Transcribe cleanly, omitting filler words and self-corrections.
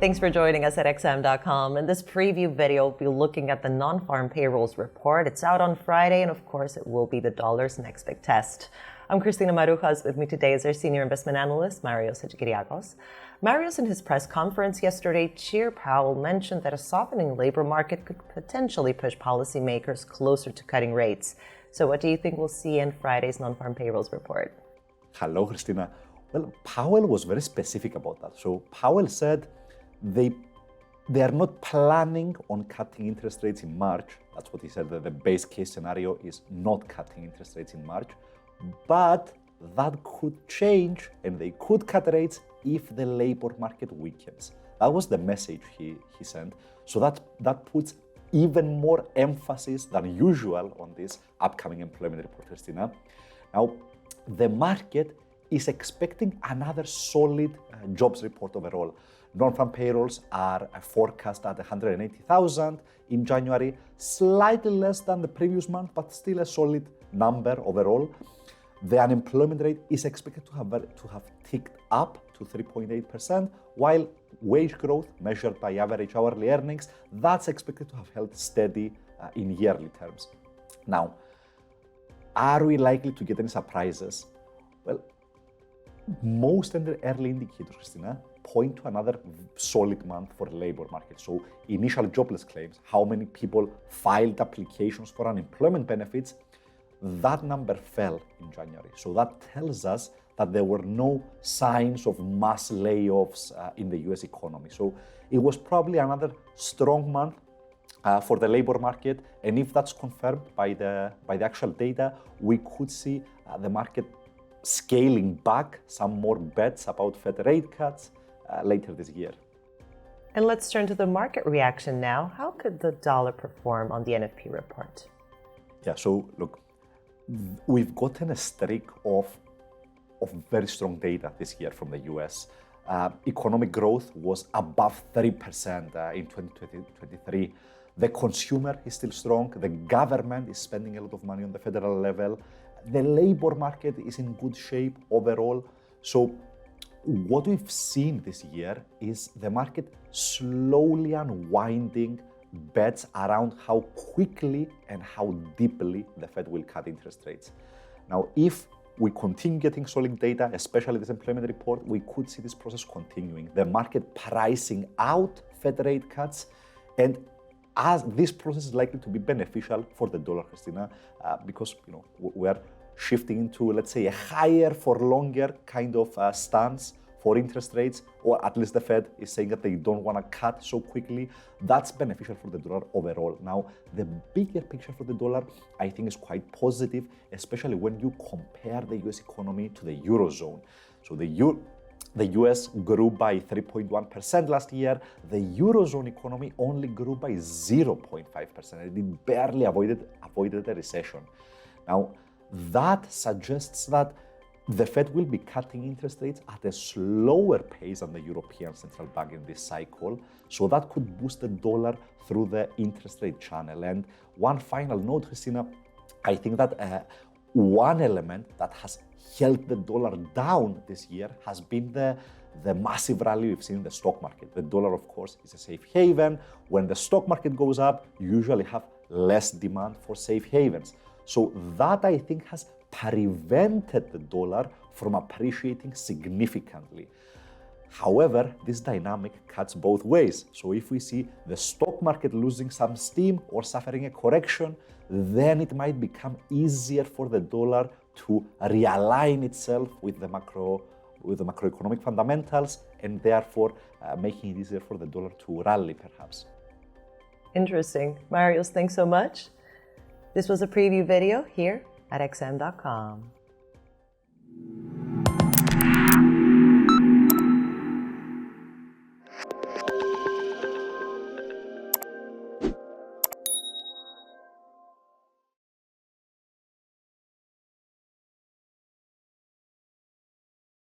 Thanks for joining us at XM.com. In this preview video, we'll be looking at the non-farm payrolls report. It's out on Friday, and of course, it will be the dollar's next big test. I'm Christina Marujas. With me today is our senior investment analyst, Marios Hadjikyriacos. Marios, in his press conference yesterday, Chair Powell mentioned that a softening labor market could potentially push policymakers closer to cutting rates. So what do you think we'll see in Friday's non-farm payrolls report? Hello, Christina. Well, Powell was very specific about that. So Powell said they are not planning on cutting interest rates in March. That's what he said, that the base case scenario is not cutting interest rates in March. But that could change and they could cut rates if the labor market weakens. That was the message he sent. So that puts even more emphasis than usual on this upcoming employment report, Christina. Now, the market is expecting another solid jobs report overall. Non-farm payrolls are forecast at 180,000 in January, slightly less than the previous month, but still a solid number overall. The unemployment rate is expected to have ticked up to 3.8%, while wage growth measured by average hourly earnings, that's expected to have held steady in yearly terms. Now, are we likely to get any surprises? Well, most early indicators, Christina, point to another solid month for the labor market. So initial jobless claims, how many people filed applications for unemployment benefits, that number fell in January. So that tells us that there were no signs of mass layoffs in the US economy. So it was probably another strong month for the labor market. And if that's confirmed by the actual data, we could see the market scaling back some more bets about Fed rate cuts later this year. And let's turn to the market reaction now. How could the dollar perform on the NFP report? Yeah, so look, we've gotten a streak of very strong data this year from the US. Economic growth was above 30% in 2023. The consumer is still strong. The government is spending a lot of money on the federal level. The labor market is in good shape overall. So what we've seen this year is the market slowly unwinding bets around how quickly and how deeply the Fed will cut interest rates. Now, if we continue getting solid data, especially this employment report, we could see this process continuing, the market pricing out Fed rate cuts, and as this process is likely to be beneficial for the dollar, Christina, because we're shifting into, let's say, a higher for longer kind of stance for interest rates, or at least the Fed is saying that they don't want to cut so quickly. That's beneficial for the dollar overall. Now, the bigger picture for the dollar, I think, is quite positive, especially when you compare the US economy to the Eurozone. So the US grew by 3.1% last year. The Eurozone economy only grew by 0.5%. It barely avoided a recession. Now, that suggests that the Fed will be cutting interest rates at a slower pace than the European Central Bank in this cycle. So that could boost the dollar through the interest rate channel. And one final note, Christina, I think that one element that has held the dollar down this year has been the massive rally we've seen in the stock market. The dollar, of course, is a safe haven. When the stock market goes up, you usually have less demand for safe havens. So that, I think, has prevented the dollar from appreciating significantly. However, this dynamic cuts both ways. So if we see the stock market losing some steam or suffering a correction, then it might become easier for the dollar to realign itself with the macroeconomic fundamentals, and therefore making it easier for the dollar to rally, perhaps. Interesting. Marios, thanks so much. This was a preview video here at XM.com.